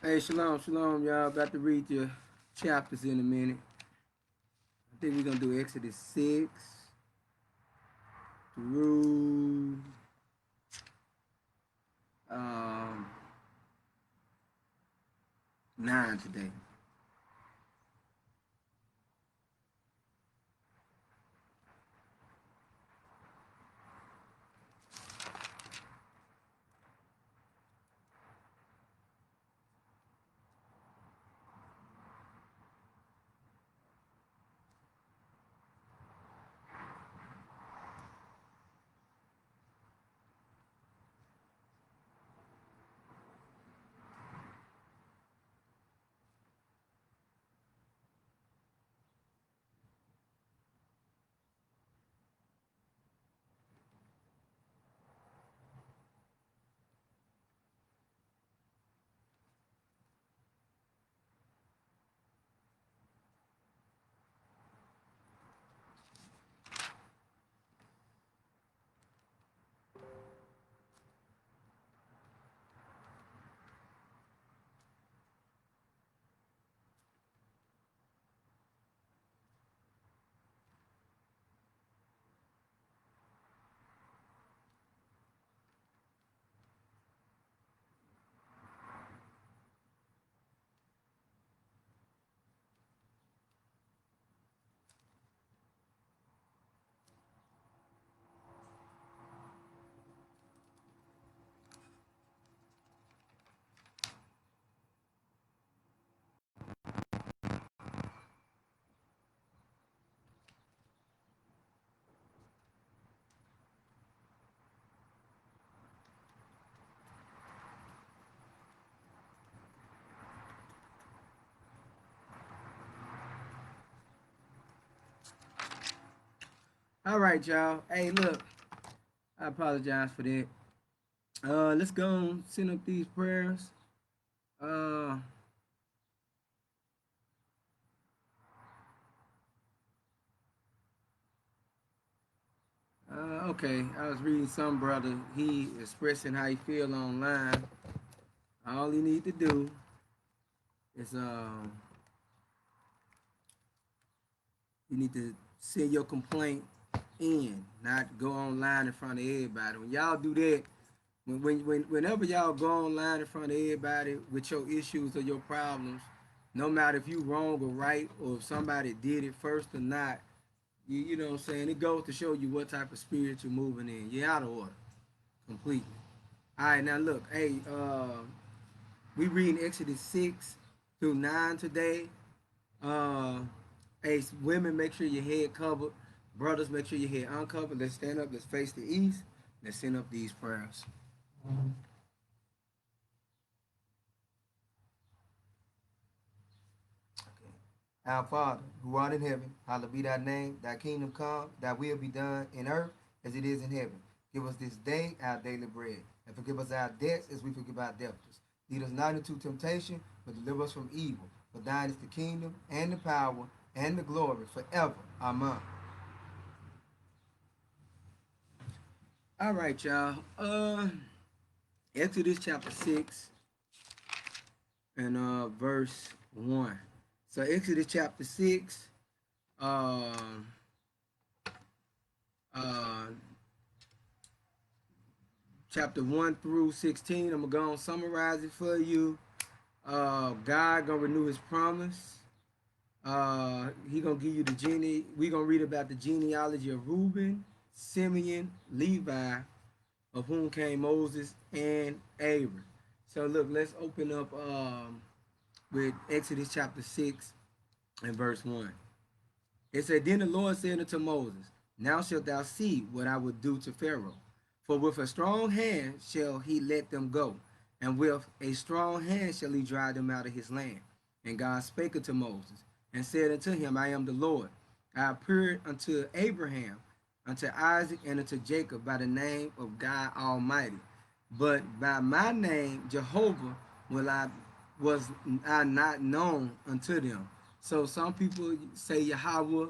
Hey, shalom, shalom, y'all. About to read your chapters in a minute. I think we're gonna do Exodus 6 through um, 9 today. All right, y'all. Hey, look, I apologize for that. Let's go and send up these prayers. Uh, okay. I was reading some brother. He expressing how he feel online. All he need to do is you need to send your complaint in, not go online in front of everybody. When y'all do that, whenever y'all go online in front of everybody with your issues or your problems, no matter if you wrong or right, or if somebody did it first or not, you know what I'm saying? It goes to show you what type of spirit you're moving in. You're out of order completely. All right, now look, hey, we reading Exodus 6 through 9 today. Uh, hey, women, make sure your head covered. Brothers, make sure your head uncovered. Let's stand up. Let's face the east. Let's send up these prayers. Okay. Our Father, who art in heaven, hallowed be thy name. Thy kingdom come. Thy will be done in earth as it is in heaven. Give us this day our daily bread, and forgive us our debts as we forgive our debtors. Lead us not into temptation, but deliver us from evil. For thine is the kingdom and the power and the glory forever. Amen. All right, y'all. Exodus chapter 6 and verse 1. So Exodus chapter 6, um, uh, chapter 1 through 16. I'm gonna summarize it for you. God gonna renew his promise. He gonna give you the we gonna read about the genealogy of Reuben, Simeon, Levi, of whom came Moses and Aaron. So look, let's open up with Exodus chapter 6 and verse 1. It said, Then the Lord said unto Moses, Now shalt thou see what I will do to Pharaoh. For with a strong hand shall he let them go, and with a strong hand shall he drive them out of his land. And God spake unto Moses, and said unto him, I am the Lord. I appeared unto Abraham, unto Isaac, and unto Jacob by the name of God Almighty. But by my name, Jehovah, will I was I not known unto them. So some people say Yahweh,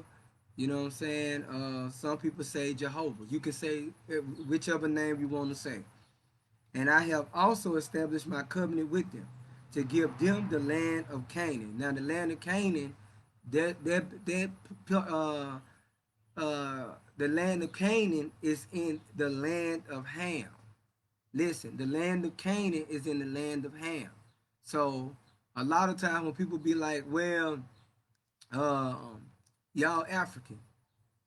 you know what I'm saying? Some people say Jehovah. You can say whichever name you want to say. And I have also established my covenant with them to give them the land of Canaan. Now the land of Canaan, that the land of Canaan is in the land of Ham. Listen, the land of Canaan is in the land of Ham. So a lot of times when people be like, well, um, y'all African,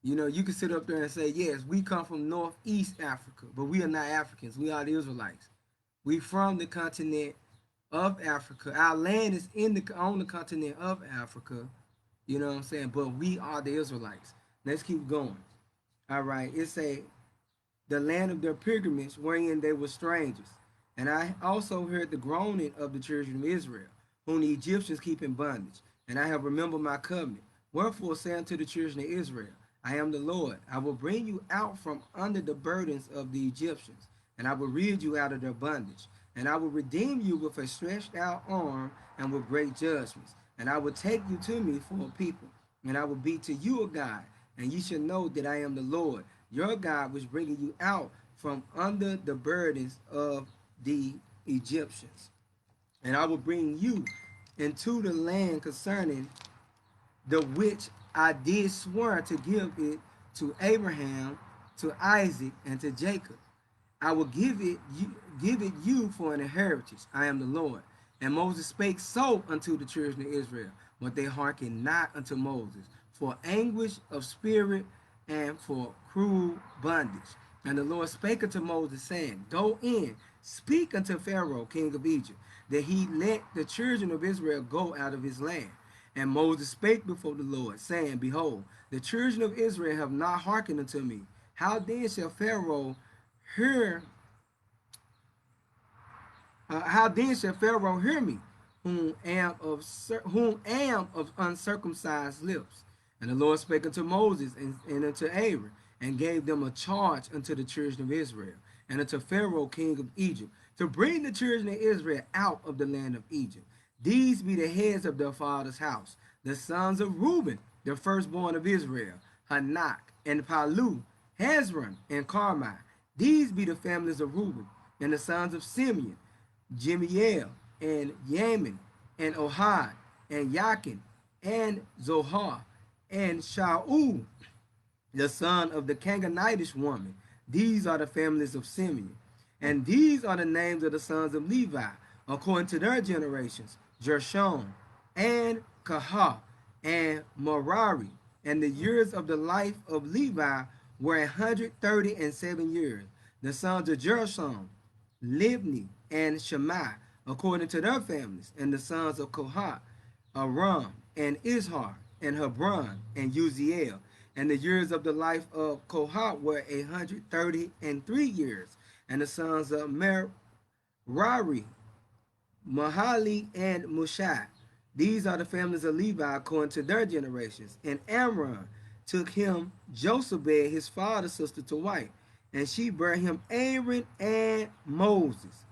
you know, you can sit up there and say, yes, we come from Northeast Africa, but we are not Africans. We are the Israelites. We from the continent of Africa. Our land is on the continent of Africa. You know what I'm saying? But we are the Israelites. Let's keep going. All right. It say the land of their pilgrimage, wherein they were strangers. And I also heard the groaning of the children of Israel, whom the Egyptians keep in bondage. And I have remembered my covenant. Wherefore say unto the children of Israel, I am the Lord. I will bring you out from under the burdens of the Egyptians, and I will rid you out of their bondage. And I will redeem you with a stretched out arm and with great judgments. And I will take you to me for a people, and I will be to you a God, and ye shall know that I am the Lord, your God, which bringeth you out from under the burdens of the Egyptians. And I will bring you into the land concerning the which I did swear to give it to Abraham, to Isaac, and to Jacob. I will give it you for an inheritance. I am the Lord. And Moses spake so unto the children of Israel, but they hearkened not unto Moses, for anguish of spirit and for cruel bondage. And the Lord spake unto Moses, saying, Go in, speak unto Pharaoh, king of Egypt, that he let the children of Israel go out of his land. And Moses spake before the Lord, saying, Behold, the children of Israel have not hearkened unto me. How then shall Pharaoh hear? How then shall Pharaoh hear me, whom am of uncircumcised lips? And the Lord spake unto Moses and unto Aaron, and gave them a charge unto the children of Israel, and unto Pharaoh king of Egypt, to bring the children of Israel out of the land of Egypt. These be the heads of their father's house, the sons of Reuben, the firstborn of Israel, Hanak, and Palu, Hezron, and Carmi. These be the families of Reuben, and the sons of Simeon, Jemiel, and Yamin, and Ohad, and Yakin, and Zohar, and Shaul, the son of the Canaanitish woman. These are the families of Simeon. And these are the names of the sons of Levi, according to their generations, Gershon, and Kahath, and Merari. And the years of the life of Levi were 137 years. The sons of Gershon, Libni, and Shammai, according to their families. And the sons of Kohath, Aram, and Ishar, and Hebron, and Uziel. And the years of the life of Kohath were 133 years. And the sons of Merari, Mahali, and Mushai. These are the families of Levi according to their generations. And Amram took him Jochebed, his father's sister, to wife, and she bare him Aaron and Moses.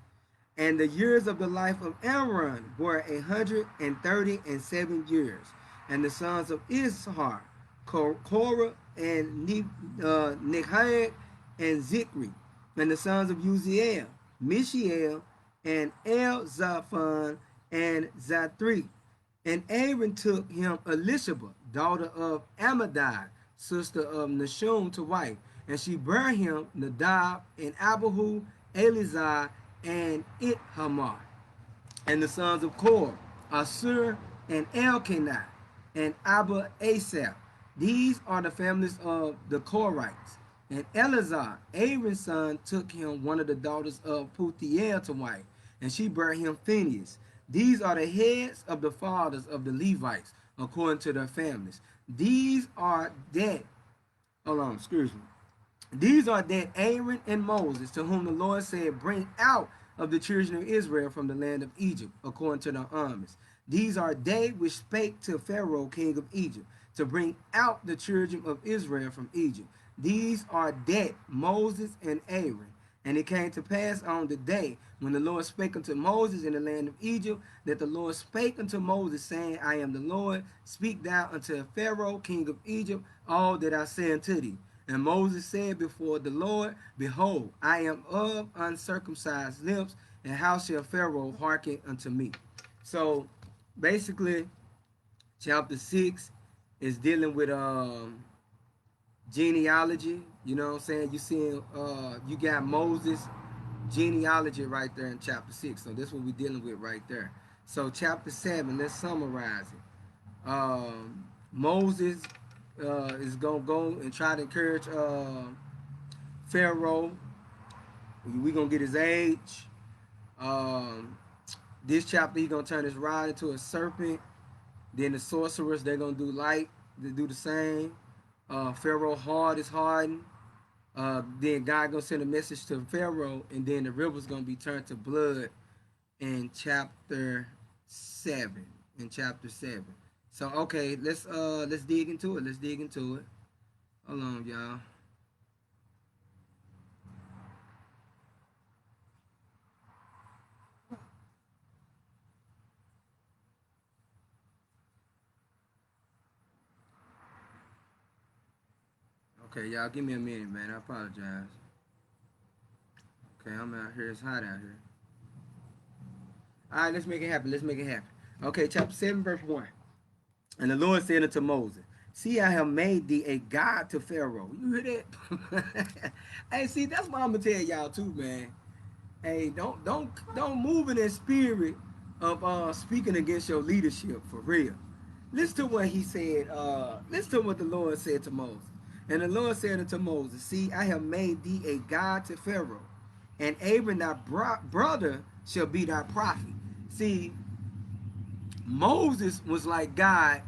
And the years of the life of Amram were 137 years. And the sons of Ishar, Korah, and Nekhag, and Zikri. And the sons of Uziel, Mishael, and Elzaphan, and Zathri. And Aaron took him Elisheba, daughter of Amadai, sister of Nashon, to wife. And she bare him Nadab, and Abihu, Eleazar, and Ithamar. And the sons of Kor, Asur, and Elkanah, and Abba Asaph. These are the families of the Korites. And Eleazar, Aaron's son, took him one of the daughters of Puthiel to wife, and she bare him Phinehas. These are the heads of the fathers of the Levites, according to their families. These are that, hold on, excuse me. These are that Aaron and Moses, to whom the Lord said, Bring out of the children of Israel from the land of Egypt, according to their armies. These are they which spake to Pharaoh, king of Egypt, to bring out the children of Israel from Egypt. These are that Moses and Aaron. And it came to pass on the day when the Lord spake unto Moses in the land of Egypt, that the Lord spake unto Moses, saying, I am the Lord, speak thou unto Pharaoh, king of Egypt, all that I say unto thee. And Moses said before the Lord, Behold, I am of uncircumcised lips, and how shall Pharaoh hearken unto me? So basically, chapter 6 is dealing with genealogy. You know what I'm saying? You seeing you got Moses genealogy right there in chapter 6. So this is what we're dealing with right there. So chapter 7, let's summarize it. Moses is gonna go and try to encourage Pharaoh. We gonna get his age. Um, this chapter he gonna turn his rod into a serpent. Then the sorcerers they're gonna do light. They do the same. Pharaoh heart is hardened. Then God gonna send a message to Pharaoh, and then the river's gonna be turned to blood in chapter 7. In chapter 7. So okay, let's dig into it. Let's dig into it. Hold on, y'all. Okay, y'all, give me a minute, man. I apologize. Okay, I'm out here. It's hot out here. All right, let's make it happen. Let's make it happen. Okay, chapter 7, verse 1. And the Lord said unto Moses, see, I have made thee a God to Pharaoh. You hear that? Hey, see, that's what I'm gonna tell y'all too, man. Hey, don't move in that spirit of speaking against your leadership for real. Listen to what he said. Listen to what the Lord said to Moses. And the Lord said unto Moses, see, I have made thee a God to Pharaoh, and Aaron thy brother shall be thy prophet. See, Moses was like God,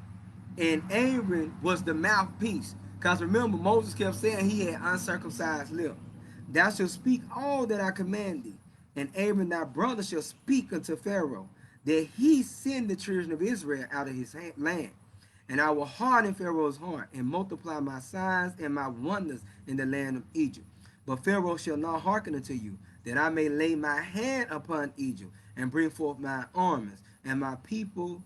and Aaron was the mouthpiece. Because remember, Moses kept saying he had uncircumcised lips. Thou shalt speak all that I command thee, and Aaron thy brother shall speak unto Pharaoh, that he send the children of Israel out of his land. And I will harden Pharaoh's heart, and multiply my signs and my wonders in the land of Egypt. But Pharaoh shall not hearken unto you, that I may lay my hand upon Egypt, and bring forth my armies, and my people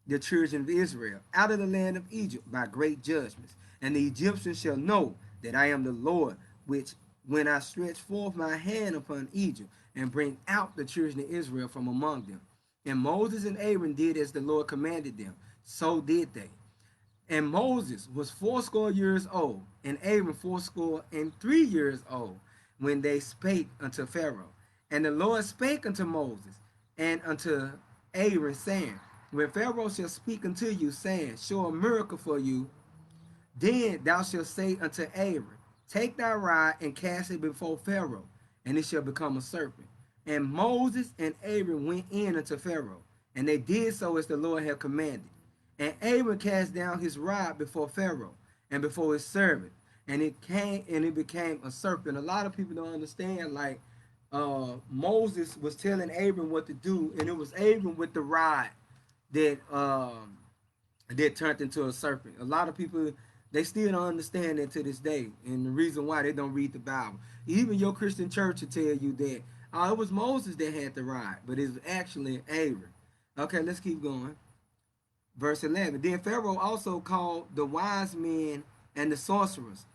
the children of Israel out of the land of Egypt by great judgments. And the Egyptians shall know that I am the Lord, which when I stretch forth my hand upon Egypt, and bring out the children of Israel from among them. And Moses and Aaron did as the Lord commanded them. So did they. And Moses was fourscore years old, and Aaron fourscore and 3 years old, when they spake unto Pharaoh. And the Lord spake unto Moses and unto Aaron, saying, when Pharaoh shall speak unto you, saying, show a miracle for you, then thou shalt say unto Aaron, take thy rod and cast it before Pharaoh, and it shall become a serpent. And Moses and Aaron went in unto Pharaoh, and they did so as the Lord had commanded. And Aaron cast down his rod before Pharaoh and before his servant, and it became a serpent. A lot of people don't understand, like Moses was telling Aaron what to do, and it was Aaron with the rod that turned into a serpent. A lot of people they still don't understand that to this day, and the reason why they don't read the Bible. Even your Christian church will tell you that it was Moses that had the rod, but it's actually Aaron. Okay, let's keep going. Verse 11. Then Pharaoh also called the wise men and the sorcerers.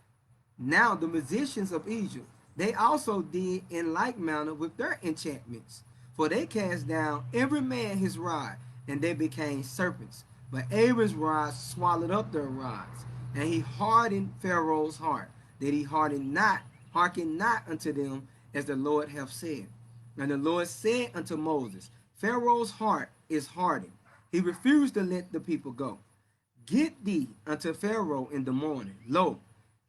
Now the musicians of Egypt, they also did in like manner with their enchantments. For they cast down every man his rod, and they became serpents. But Aaron's rod swallowed up their rods, and he hardened Pharaoh's heart, that he hearkened not unto them, as the Lord hath said. And the Lord said unto Moses, Pharaoh's heart is hardened. He refused to let the people go. Get thee unto Pharaoh in the morning. Lo,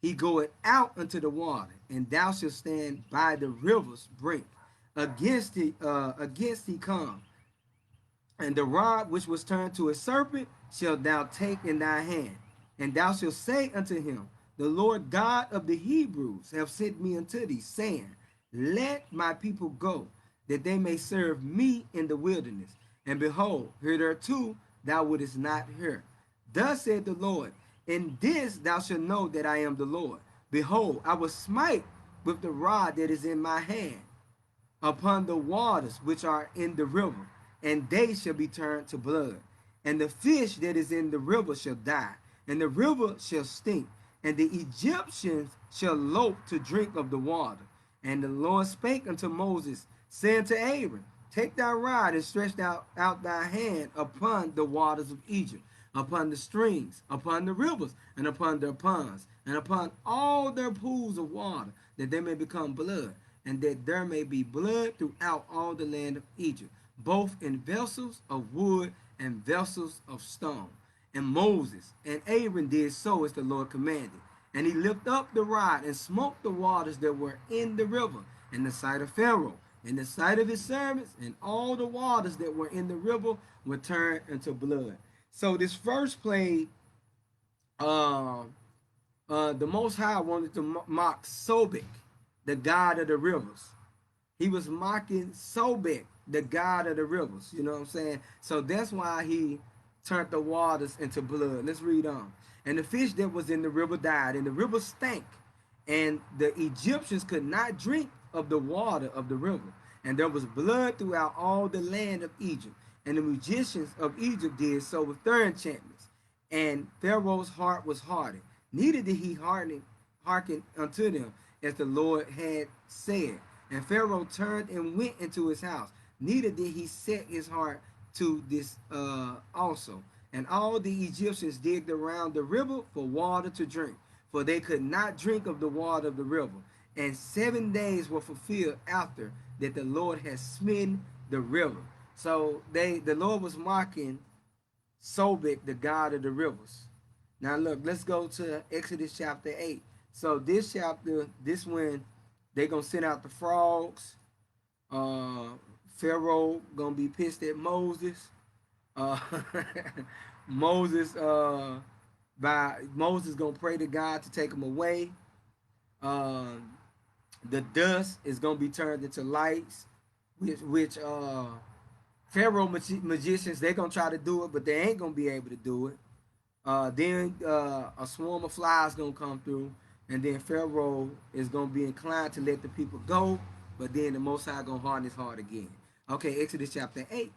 he goeth out unto the water, and thou shalt stand by the river's brink. Against thee come, and the rod which was turned to a serpent shalt thou take in thy hand, and thou shalt say unto him, the Lord God of the Hebrews hath sent me unto thee, saying, let my people go, that they may serve me in the wilderness. And behold, hitherto thou wouldest not hear. Thus said the Lord, in this thou shalt know that I am the Lord. Behold, I will smite with the rod that is in my hand upon the waters which are in the river, and they shall be turned to blood. And the fish that is in the river shall die, and the river shall stink, and the Egyptians shall lope to drink of the water. And the Lord spake unto Moses, saying to Aaron, Take thy rod and stretch out thy hand upon the waters of Egypt, upon the streams, upon the rivers, and upon their ponds, and upon all their pools of water, that they may become blood, and that there may be blood throughout all the land of Egypt, both in vessels of wood and vessels of stone. And Moses and Aaron did so as the Lord commanded. And he lifted up the rod and smote the waters that were in the river, in the sight of Pharaoh, in the sight of his servants, and all the waters that were in the river were turned into blood. So this first plague, the Most High wanted to mock Sobek, the god of the rivers. He was mocking Sobek, the god of the rivers. You know what I'm saying? So that's why he turned the waters into blood. Let's read on. And the fish that was in the river died, and the river stank, and the Egyptians could not drink of the water of the river. And there was blood throughout all the land of Egypt. And the magicians of Egypt did so with their enchantments. And Pharaoh's heart was hardened. Neither did he hearken unto them, as the Lord had said. And Pharaoh turned and went into his house. Neither did he set his heart to this also. And all the Egyptians digged around the river for water to drink, for they could not drink of the water of the river. And 7 days were fulfilled after that the Lord had smitten the river. So the Lord was mocking Sobek, the god of the rivers. Now look, let's go to Exodus chapter 8. So this chapter, this when they're going to send out the frogs. Pharaoh going to be pissed at Moses. Moses going to pray to God to take him away. The dust is going to be turned into lights, which Pharaoh magicians, they're going to try to do it, but they ain't going to be able to do it. Then a swarm of flies going to come through, and then Pharaoh is going to be inclined to let the people go, but then the Most High going to harden his heart again. Okay, Exodus chapter 8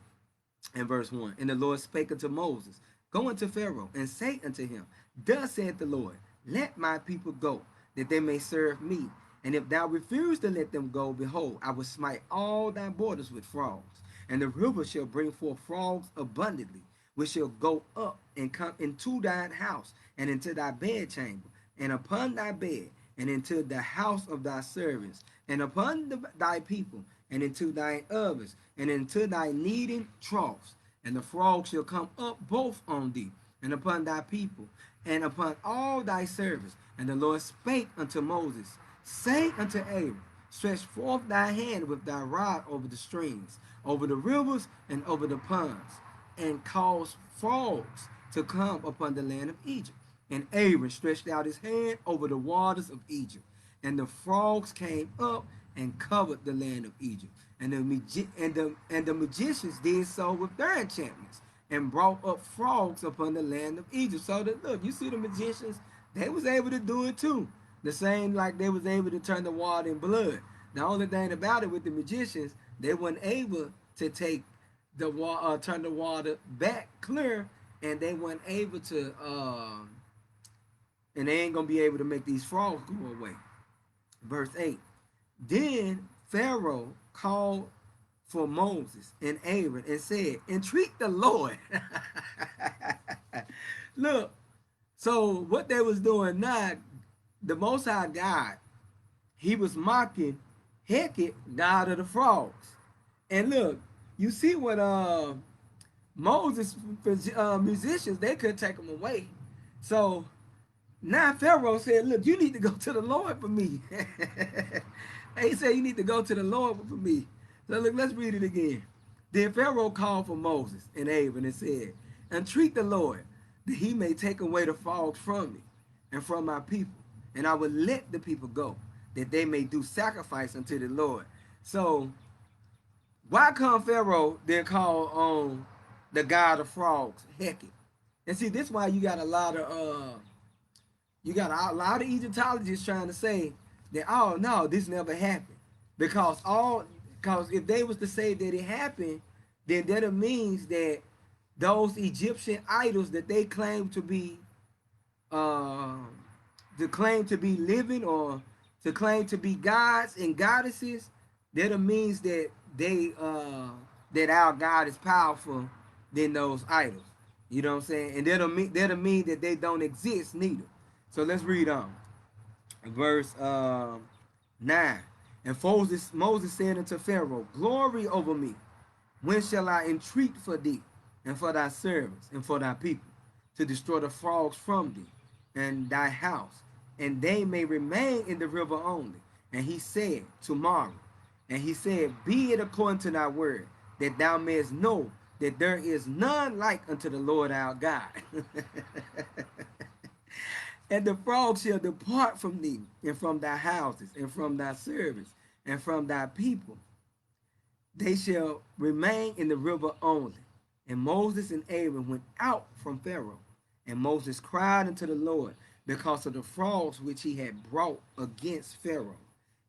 and verse 1. And the Lord spake unto Moses, go unto Pharaoh, and say unto him, thus saith the Lord, let my people go, that they may serve me. And if thou refuse to let them go, behold, I will smite all thy borders with frogs, and the river shall bring forth frogs abundantly, which shall go up and come into thine house, and into thy bedchamber, and upon thy bed, and into the house of thy servants, and upon thy people, and into thine ovens, and into thy kneading troughs. And the frogs shall come up both on thee, and upon thy people, and upon all thy servants. And the Lord spake unto Moses, say unto Aaron, stretch forth thy hand with thy rod over the streams, over the rivers, and over the ponds, and cause frogs to come upon the land of Egypt. And Aaron stretched out his hand over the waters of Egypt, and the frogs came up and covered the land of Egypt. And the magicians did so with their enchantments, and brought up frogs upon the land of Egypt. So that, look, you see the magicians, they was able to do it too. The same like they was able to turn the water in blood. The only thing about it with the magicians, they weren't able to take the turn the water back clear, and they weren't able to and they ain't gonna be able to make these frogs go away. Verse 8. Then Pharaoh called for Moses and Aaron and said, entreat the Lord. Look, so what they was doing now, the Most High God, he was mocking Heket, god of the frogs. And look, you see what Moses musicians, they couldn't take him away. So now Pharaoh said, look, you need to go to the Lord for me. He said, you need to go to the Lord for me. So look, let's read it again. Then Pharaoh called for Moses and Aaron and said, entreat the Lord, that he may take away the frogs from me and from my people, and I will let the people go, that they may do sacrifice unto the Lord. So why come Pharaoh then call on the god of frogs, Heket? And see, this is why you got a lot of Egyptologists trying to say that, oh no, this never happened. Because if they was to say that it happened, then that means that those Egyptian idols that they claim to be living, or to claim to be gods and goddesses, that means that they that our God is powerful than those idols. You know what I'm saying? And that'll mean that they don't exist neither. So let's read on. Verse 9. And Moses said unto Pharaoh, glory over me. When shall I entreat for thee, and for thy servants, and for thy people, to destroy the frogs from thee, and thy house, and they may remain in the river only? And he said, tomorrow. And he said, be it according to thy word, that thou mayest know that there is none like unto the Lord our God. And the frogs shall depart from thee, and from thy houses, and from thy servants, and from thy people. They shall remain in the river only. And Moses and Aaron went out from Pharaoh. And Moses cried unto the Lord because of the frogs which he had brought against Pharaoh.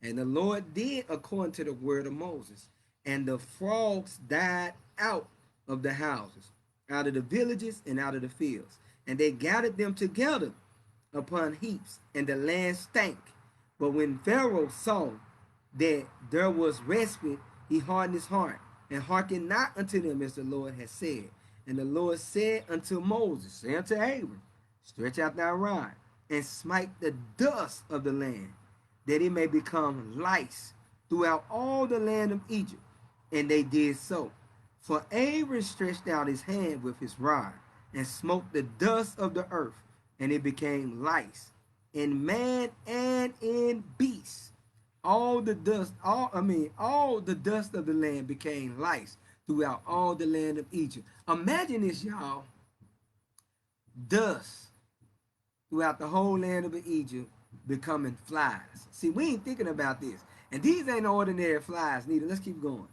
And the Lord did according to the word of Moses. And the frogs died out of the houses, out of the villages, and out of the fields. And they gathered them together upon heaps, and the land stank. But when Pharaoh saw that there was respite, he hardened his heart, and hearkened not unto them as the Lord had said. And the Lord said unto Moses, say unto Aaron, stretch out thy rod, and smite the dust of the land, that it may become lice throughout all the land of Egypt. And they did so. For Aaron stretched out his hand with his rod, and smote the dust of the earth, and it became lice in man and in beasts. All the dust of the land became lice throughout all the land of Egypt. Imagine this, y'all. Dust throughout the whole land of Egypt becoming flies. See, we ain't thinking about this. And these ain't ordinary flies neither. Let's keep going.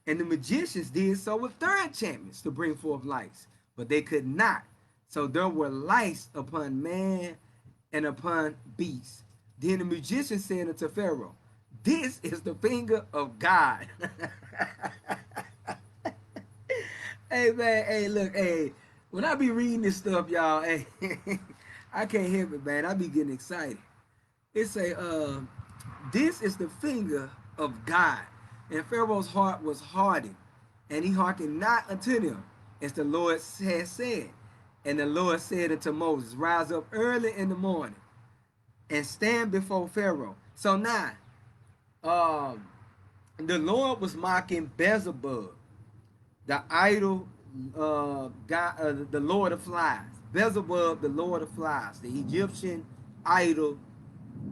And the magicians did so with their enchantments to bring forth lice, but they could not. So there were lice upon man and upon beasts. Then the magician said unto Pharaoh, this is the finger of God. Hey man, hey look, hey, when I be reading this stuff, y'all, hey, I can't help it, man. I be getting excited. It say, this is the finger of God. And Pharaoh's heart was hardened, and he hearkened not unto them, as the Lord had said. And the Lord said unto Moses, rise up early in the morning, and stand before Pharaoh. So now, the Lord was mocking Beelzebub, the idol god, the Lord of Flies. Beelzebub, the Lord of Flies, the Egyptian idol,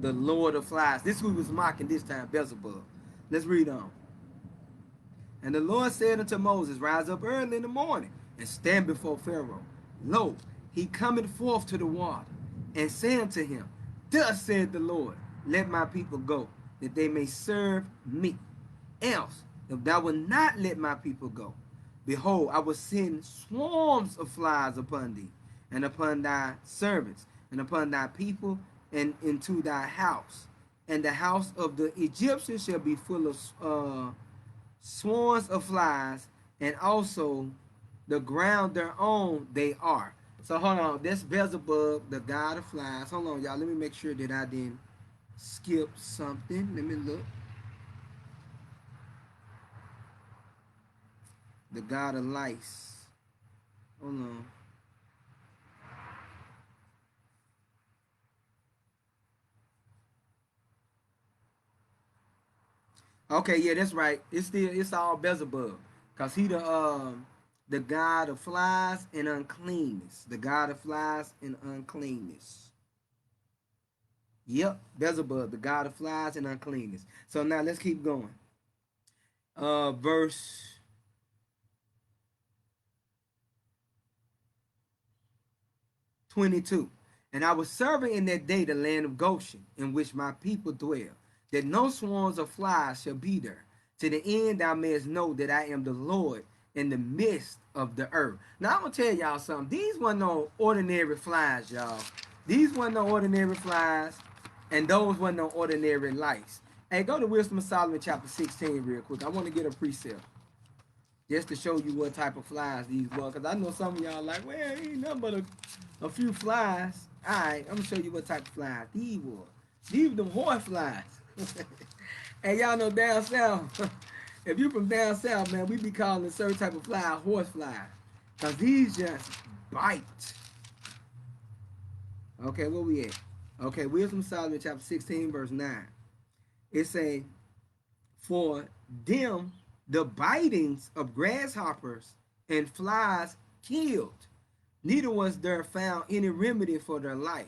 the Lord of Flies. This is who he was mocking this time, Beelzebub. Let's read on. And the Lord said unto Moses, rise up early in the morning, and stand before Pharaoh. Lo, he cometh forth to the water, and say unto him, thus said the Lord, let my people go, that they may serve me. Else, if thou wilt not let my people go, behold, I will send swarms of flies upon thee, and upon thy servants, and upon thy people, and into thy house. And the house of the Egyptians shall be full of swarms of flies, and also the ground thereon they are. So hold on, that's Beelzebub, the god of flies. Hold on, y'all. Let me make sure that I didn't skip something. Let me look. The god of lice. Hold on. Okay, yeah, that's right. It's all Beelzebub, cause he the god of flies and uncleanness. The god of flies and uncleanness. Yep, Beelzebub, the god of flies and uncleanness. So now let's keep going. Verse 22. And I was serving in that day the land of Goshen, in which my people dwell, that no swarms of flies shall be there, to the end thou mayest know that I am the Lord in the midst of the earth. Now I'm gonna tell y'all something. These weren't no ordinary flies, y'all. These weren't no ordinary flies, and those weren't no ordinary lice. Hey, go to Wisdom of Solomon chapter 16 real quick. I want to get a precept just to show you what type of flies these were, because I know some of y'all like, well, ain't nothing but a few flies. All right, I'm gonna show you what type of flies these were. These were them horse flies. And y'all know down south, If you from down south, man, we be calling a certain type of fly a horse fly. Because these just bite. Okay, where we at? Okay, Wisdom of Solomon chapter 16, verse 9. It say, for them the bitings of grasshoppers and flies killed, neither was there found any remedy for their life,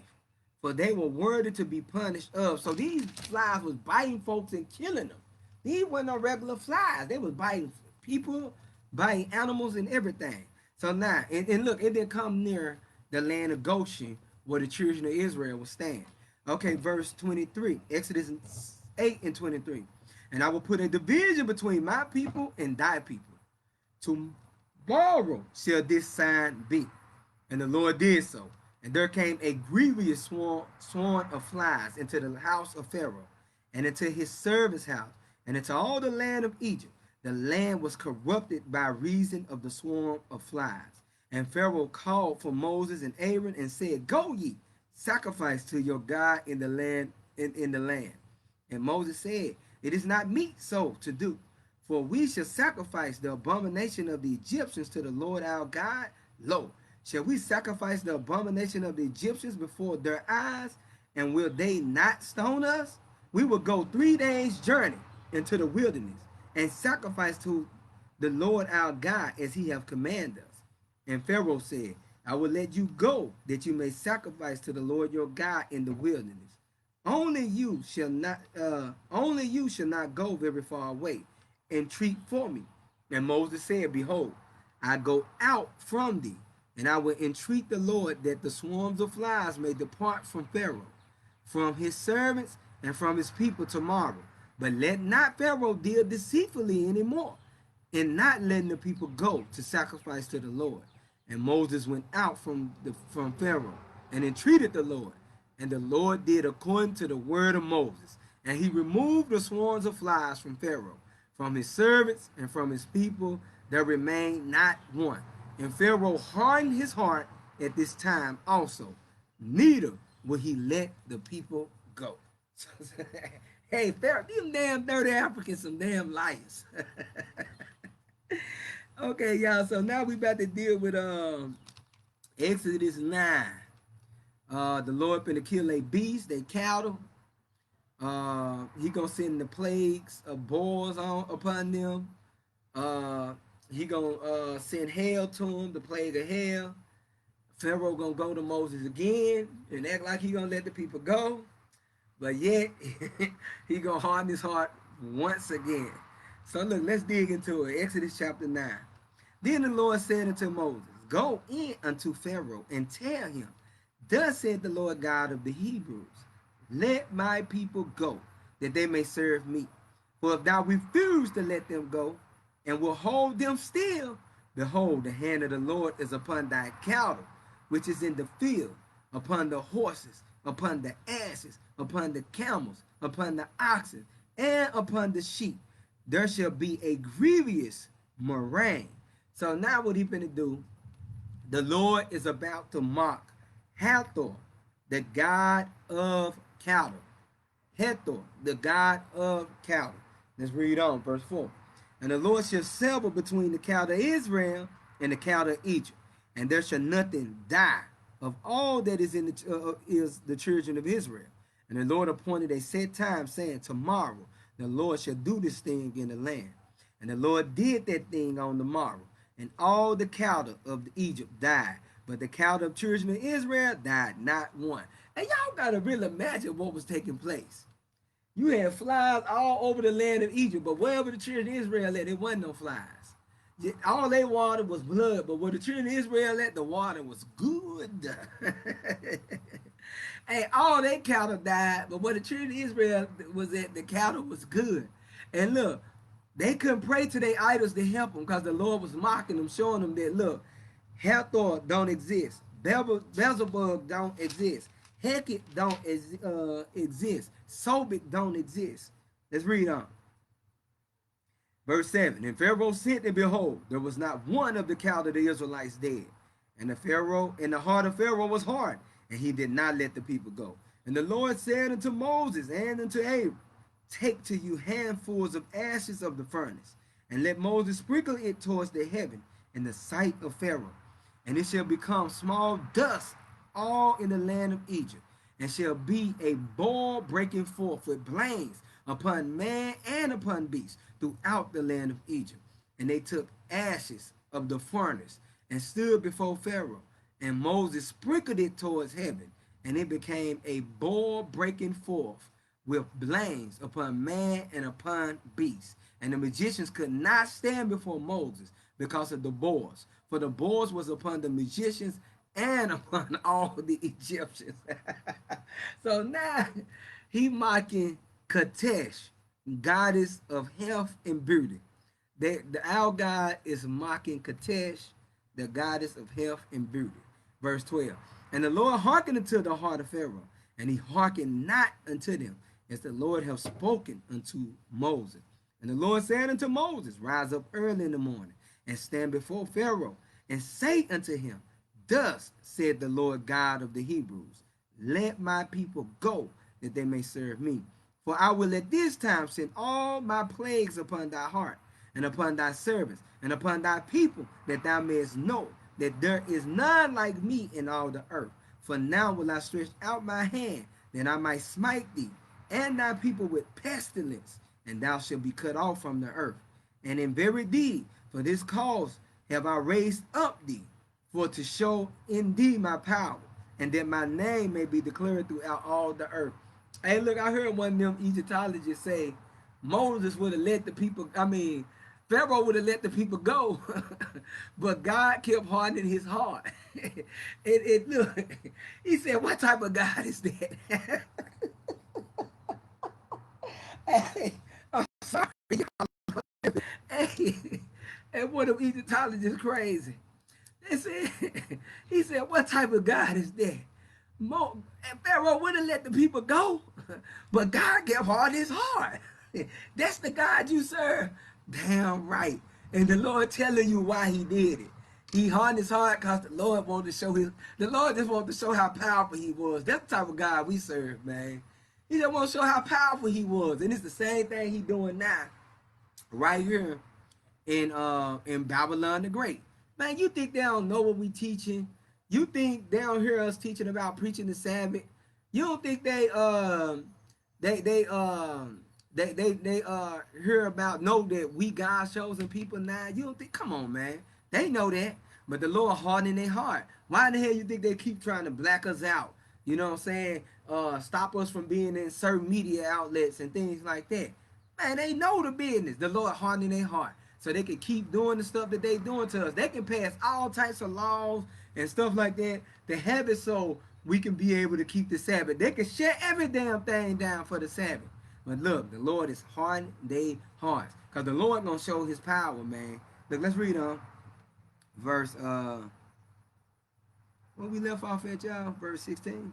for they were worthy to be punished of. So these flies was biting folks and killing them. These weren't no regular flies. They was biting people, biting animals and everything. So now, and look, it didn't come near the land of Goshen where the children of Israel was staying. Okay, verse 23, Exodus 8 and 23. And I will put a division between my people and thy people. Tomorrow shall this sign be. And the Lord did so. And there came a grievous swarm of flies into the house of Pharaoh, and into his servant's house, and into all the land of Egypt. The land was corrupted by reason of the swarm of flies. And Pharaoh called for Moses and Aaron and said, go ye, sacrifice to your God in the land. In the land. And Moses said, it is not meet so to do, for we shall sacrifice the abomination of the Egyptians to the Lord our God. Lo, shall we sacrifice the abomination of the Egyptians before their eyes, and will they not stone us? We will go 3 days' journey into the wilderness, and sacrifice to the Lord our God as he have commanded us. And Pharaoh said, I will let you go, that you may sacrifice to the Lord your God in the wilderness. Only you shall not go very far away. Entreat for me. And Moses said, behold, I go out from thee, and I will entreat the Lord that the swarms of flies may depart from Pharaoh, from his servants, and from his people tomorrow. But let not Pharaoh deal deceitfully anymore, in not letting the people go to sacrifice to the Lord. And Moses went out from Pharaoh and entreated the Lord. And the Lord did according to the word of Moses. And he removed the swarms of flies from Pharaoh, from his servants, and from his people. There remained not one. And Pharaoh hardened his heart at this time also. Neither will he let the people go. Hey, Pharaoh, these damn dirty Africans, some damn liars. Okay, y'all. So now we about to deal with Exodus 9. The Lord finna kill a beast, they cattle. He gonna send the plagues of boils upon them. He gonna send hail to them, the plague of hail. Pharaoh gonna go to Moses again and act like he gonna let the people go, but yet he gonna harden his heart once again. So look, let's dig into it. Exodus chapter 9. Then the Lord said unto Moses, go in unto Pharaoh and tell him, thus said the Lord God of the Hebrews, let my people go, that they may serve me. For if thou refuse to let them go, and will hold them still, behold, the hand of the Lord is upon thy cattle, which is in the field, upon the horses, upon the asses, upon the camels, upon the oxen, and upon the sheep. There shall be a grievous murrain. So now what he finna do, the Lord is about to mock Hathor, the god of cattle. Hathor, the god of cattle. Let's read on, verse 4. And the Lord shall sever between the cattle of Israel and the cattle of Egypt, and there shall nothing die of all that is in the children of Israel. And the Lord appointed a set time, saying, tomorrow the Lord shall do this thing in the land. And the Lord did that thing on the morrow, and all the cattle of Egypt died, but the cattle of children of Israel died not one. And y'all gotta really imagine what was taking place. You had flies all over the land of Egypt, but wherever the children of Israel at, there wasn't no flies. All they water was blood, but where the children of Israel at, the water was good. And all they cattle died, but where the children of Israel was at, the cattle was good. And look, they couldn't pray to their idols to help them because the Lord was mocking them, showing them that, look, Hathor don't exist. Beelzebub don't exist. Heket don't exist. Sobek don't exist. Let's read on. Verse 7. And Pharaoh sent, and behold, there was not one of the cattle of the Israelites dead. And the heart of Pharaoh was hard, and he did not let the people go. And the Lord said unto Moses and unto Aaron, take to you handfuls of ashes of the furnace, And let Moses sprinkle it towards the heaven in the sight of Pharaoh. And it shall become small dust all in the land of Egypt, and shall be a boil breaking forth with blains upon man and upon beast throughout the land of Egypt. And they took ashes of the furnace and stood before Pharaoh. And Moses sprinkled it towards heaven, and it became a boil breaking forth with blains upon man and upon beasts. And the magicians could not stand before Moses because of the boils, for the boils was upon the magicians and upon all the Egyptians. So now he mocking Katesh, goddess of health and beauty. Our God is mocking Katesh, the goddess of health and beauty. Verse 12. And the Lord hearkened unto the heart of Pharaoh, and he hearkened not unto them, as the Lord have spoken unto Moses. And the Lord said unto Moses, rise up early in the morning, and stand before Pharaoh, and say unto him, thus said the Lord God of the Hebrews, let my people go, that they may serve me. For I will at this time send all my plagues upon thy heart, and upon thy servants, and upon thy people, that thou mayest know that there is none like me in all the earth. For now will I stretch out my hand, that I might smite thee and thy people with pestilence, and thou shalt be cut off from the earth. And in very deed, for this cause have I raised up thee, for to show in thee my power, and that my name may be declared throughout all the earth. Hey, look, I heard one of them Egyptologists say Moses would have let the people, Pharaoh would have let the people go, but God kept hardening his heart. Look, he said, what type of God is that? Hey, I'm sorry. Hey, and one of Egyptologists crazy. They said, he said, what type of God is that? And Pharaoh wouldn't let the people go, but God kept hardening his heart. That's the God you serve. Damn right. And the Lord telling you why he did it. He hardened his heart because the Lord wanted to show the Lord just wanted to show how powerful he was. That's the type of God we serve, man. He just want to show how powerful he was. And it's the same thing he doing now, right here in Babylon the Great. Man, you think they don't know what we teaching? You think they don't hear us teaching about preaching the Sabbath? You don't think they hear about know that we God chosen people now? You don't think? Come on, man. They know that, but the Lord hardening their heart. Why the hell you think they keep trying to black us out? You know what I'm saying? Stop us from being in certain media outlets and things like that. Man, they know the business. The Lord hardening their heart, so they can keep doing the stuff that they doing to us. They can pass all types of laws and stuff like that to have it so we can be able to keep the Sabbath. They can shut every damn thing down for the Sabbath. But look, the Lord is hardening their hearts, because the Lord gonna show his power, man. Look, let's read on verse when we left off at, y'all, verse 16.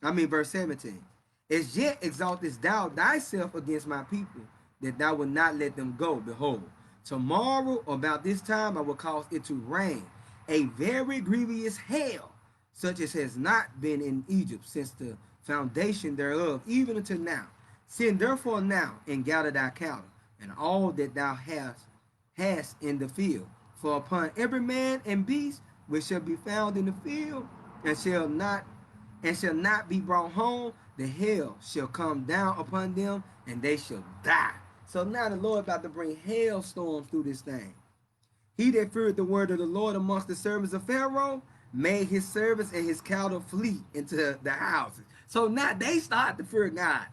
Verse 17. As yet exaltest thou thyself against my people, that thou wilt not let them go. Behold, tomorrow about this time I will cause it to rain, a very grievous hail, such as has not been in Egypt since the foundation thereof, even until now. Send therefore now and gather thy cattle, and all that thou hast in the field. For upon every man and beast which shall be found in the field, and shall not be brought home, the hail shall come down upon them, and they shall die. So now the Lord about to bring hailstorms through this thing. He that feared the word of the Lord amongst the servants of Pharaoh made his servants and his cattle flee into the houses. So now they start to fear God.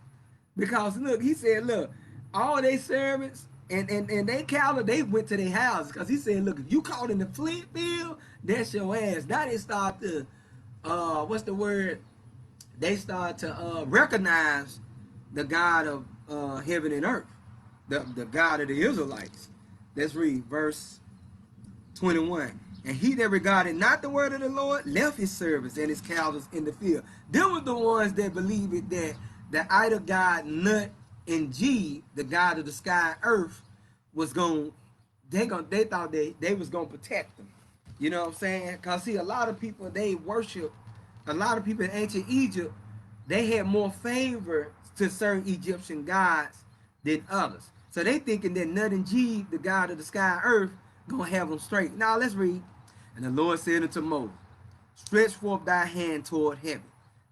Because look, he said, look, all they servants and they cattle, they went to their houses. Because he said, look, if you caught in the flint field, that's your ass. Now they start to, what's the word? They start to recognize the God of heaven and earth, the God of the Israelites. Let's read verse 21. And he that regarded not the word of the Lord left his servants and his cattle in the field. Them were the ones that believed it, that the idol god Nut and G, the God of the sky and earth, was they thought they was gonna protect them. You know what I'm saying? Because see, a lot of people in ancient Egypt, they had more favor to certain Egyptian gods than others. So they thinking that nothing G, the God of the sky and earth, gonna have them straight. Now let's read. And the Lord said unto Moses, stretch forth thy hand toward heaven,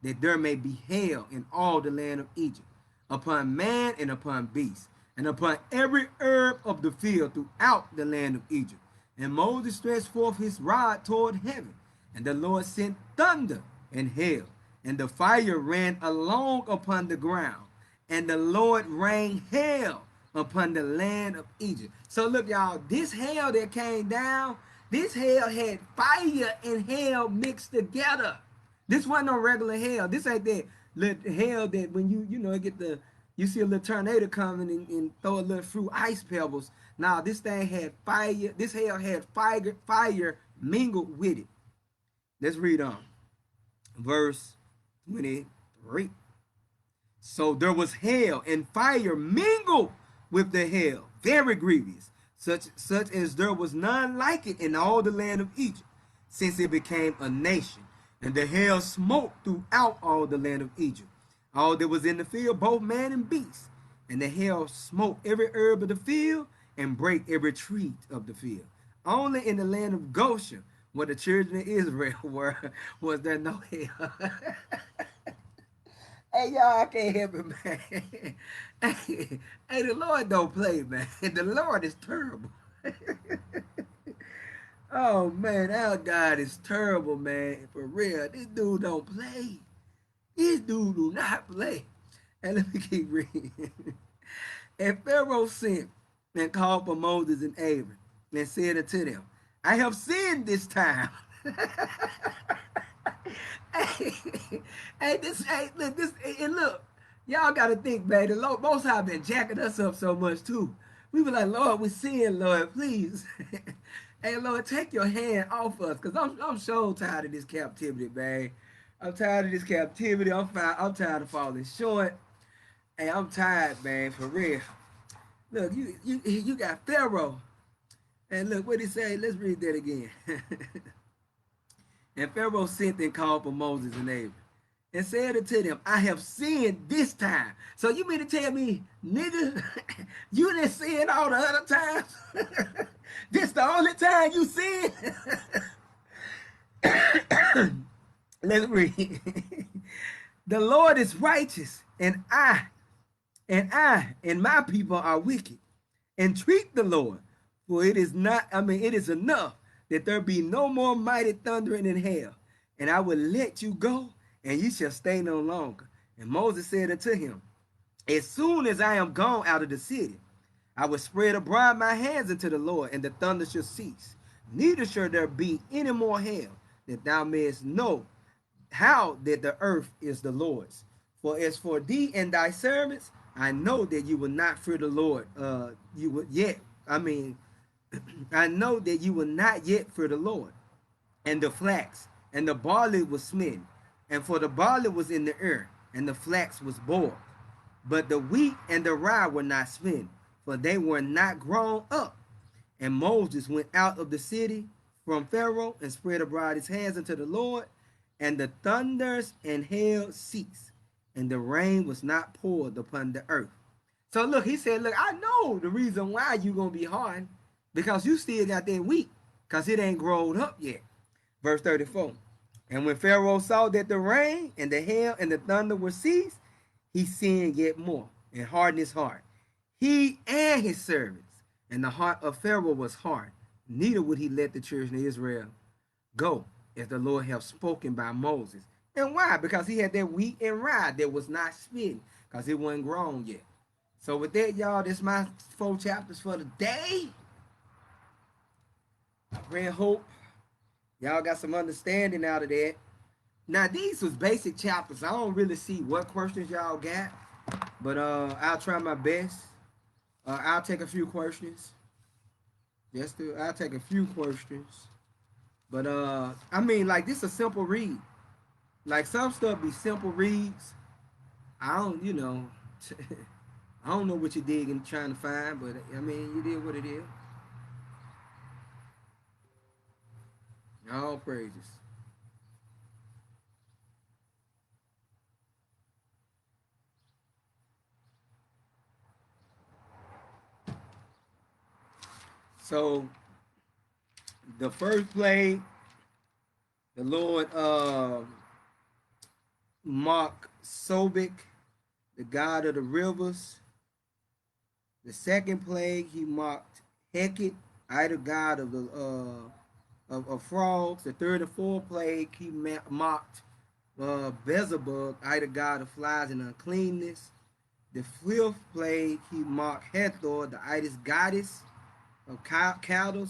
that there may be hail in all the land of Egypt, upon man and upon beast, and upon every herb of the field throughout the land of Egypt. And Moses stretched forth his rod toward heaven, and the Lord sent thunder and hail, and the fire ran along upon the ground, and the Lord rained hail upon the land of Egypt. So look, y'all, this hail that came down, this hail had fire and hail mixed together. This wasn't no regular hail. This ain't that little hail that when you get you see a little tornado coming and throw a little few ice pebbles. Now this thing had fire. This hail had fire mingled with it. Let's read on. Verse 23. So there was hail and fire mingled with the hail, very grievous, such as there was none like it in all the land of Egypt, since it became a nation. And the hail smote throughout all the land of Egypt, all that was in the field, both man and beast. And the hail smote every herb of the field and brake every tree of the field. Only in the land of Goshen, where the children of Israel were, was there no hail. Hey, y'all, I can't help it, man. Hey, the Lord don't play, man. The Lord is terrible. Oh, man, our God is terrible, man. For real, this dude don't play. This dude do not play. And let me keep reading. And Pharaoh sent and called for Moses and Aaron and said unto them, I have sinned this time. Look, y'all gotta think, man. The Lord, Most High been jacking us up so much too. We were like, Lord, we sin, Lord, please. Hey, Lord, take your hand off us, cause I'm so tired of this captivity, man. I'm tired of this captivity. I'm tired of falling short. Hey, I'm tired, man, for real. Look, you got Pharaoh, and look what he say. Let's read that again. And Pharaoh sent and called for Moses and Aaron and said unto them, I have sinned this time. So you mean to tell me, nigga, you didn't sin all the other times? This the only time you sin? Let's read. The Lord is righteous, and my people are wicked. Entreat the Lord, for it is enough that there be no more mighty thundering in hell, and I will let you go, and you shall stay no longer. And Moses said unto him, as soon as I am gone out of the city, I will spread abroad my hands unto the Lord, and the thunder shall cease. Neither shall there be any more hail, that thou mayest know how that the earth is the Lord's. For as for thee and thy servants, I know that you will not fear the Lord. I know that you will not yet fear the Lord. And the flax and the barley was smitten, and for the barley was in the ear, and the flax was boiled. But the wheat and the rye were not smitten, for they were not grown up. And Moses went out of the city from Pharaoh and spread abroad his hands unto the Lord, and the thunders and hail ceased, and the rain was not poured upon the earth. So look, he said, look, I know the reason why you going to be hard, because you still got that wheat, because it ain't grown up yet. Verse 34. And when Pharaoh saw that the rain and the hail and the thunder were ceased, he sinned yet more and hardened his heart, he and his servants. And the heart of Pharaoh was hard, neither would he let the children of Israel go, as the Lord have spoken by Moses. And why? Because he had that wheat and rye that was not spitting, because it wasn't grown yet. So with that, y'all, this is my 4 chapters for the day. I pray and hope y'all got some understanding out of that. Now, these was basic chapters. I don't really see what questions y'all got, but I'll try my best. I'll take a few questions. I'll take a few questions. But I mean, like, this is a simple read. Like, some stuff be simple reads. I don't, I don't know what you're digging, trying to find, but I mean, you did what it is. All praises. So the first plague, the Lord marked Sobek, the god of the rivers. The second plague, he marked Heket, idol god of the of frogs. The third and fourth plague, he mocked Beelzebub, idol god of flies and uncleanness. The fifth plague, he mocked Hathor, the idol goddess of cattle.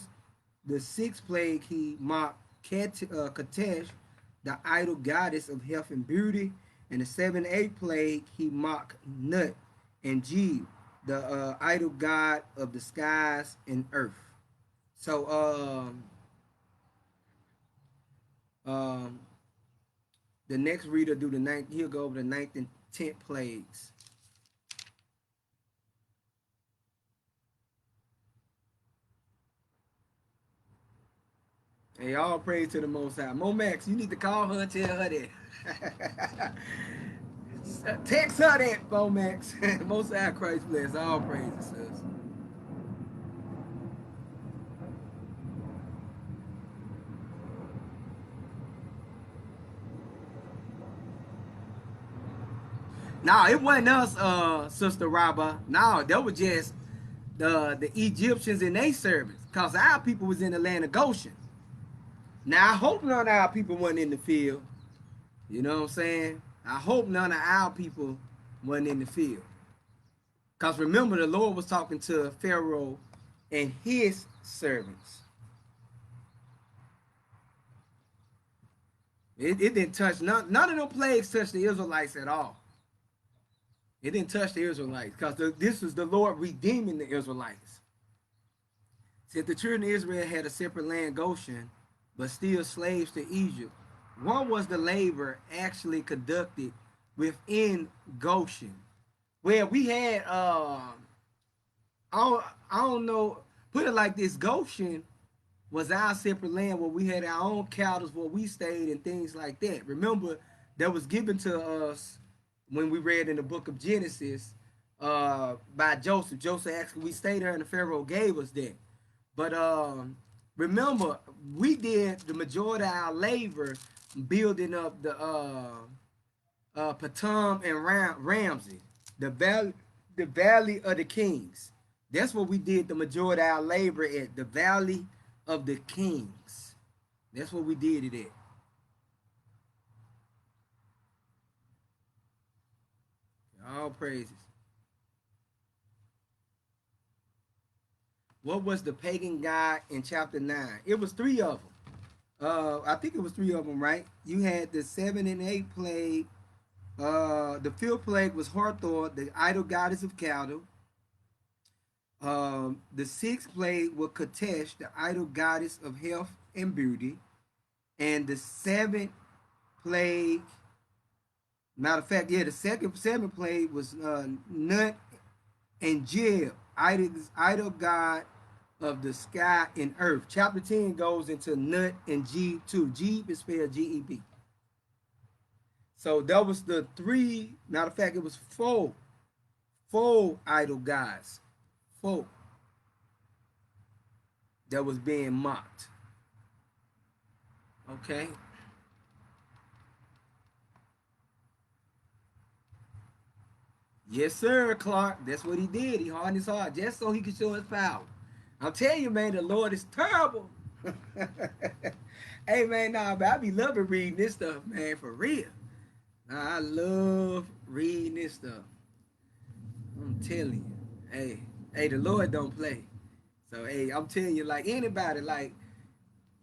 The sixth plague, he mocked Katesh, the idol goddess of health and beauty. And the seventh, eighth plague, he mocked Nut and Jeb, the idol god of the skies and earth. So the next reader do the ninth. He'll go over the ninth and 10th plagues. Hey, all praise to the Most High. Momax, you need to call her and tell her that. Text her that, Momax. Most High Christ bless. All praises, sis. No, it wasn't us, Sister Rabba. No, that was just the Egyptians and their servants. Because our people was in the land of Goshen. Now, I hope none of our people wasn't in the field. You know what I'm saying? I hope none of our people wasn't in the field. Because remember, the Lord was talking to Pharaoh and his servants. It didn't touch, none of them plagues touched the Israelites at all. It didn't touch the Israelites because this was the Lord redeeming the Israelites. Since the children of Israel had a separate land, Goshen, but still slaves to Egypt, one was the labor actually conducted within Goshen, where we had, I don't know, put it like this, Goshen was our separate land where we had our own cattle where we stayed and things like that. Remember, that was given to us when we read in the book of Genesis by Joseph. Joseph actually, we stayed there and the Pharaoh gave us that. But remember, we did the majority of our labor building up the Patam and Ramsey, the valley of the kings. That's what we did the majority of our labor at, the valley of the kings. That's what we did it at. All praises. What was the pagan god in chapter 9? It was three of them. I think it was three of them, right? You had the 7 and 8 plague. The fifth plague was Hathor, the idol goddess of cattle. The sixth plague was Katesh, the idol goddess of health and beauty. And the seventh plague, matter of fact, yeah, the seventh plague was Nut and Jeb, idol god of the sky and earth. Chapter 10 goes into Nut and Jeb too. Jeb is spelled G-E-B. So that was the three, matter of fact, it was four idol gods. Four that was being mocked. Okay. Yes, sir, Clark. That's what he did. He hardened his heart just so he could show his power. I'm telling you, man, the Lord is terrible. Hey, man, nah, but I be loving reading this stuff, man, for real. Nah, I love reading this stuff. I'm telling you. Hey, the Lord don't play. So, hey, I'm telling you, like anybody, like,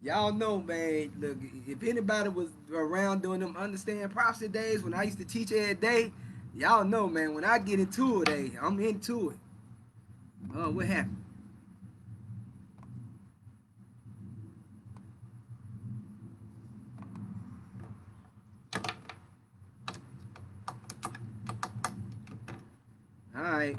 y'all know, man, look, if anybody was around during them understand prophecy days when I used to teach every day, y'all know, man, when I get into it, hey, I'm into it. Oh, what happened? All right.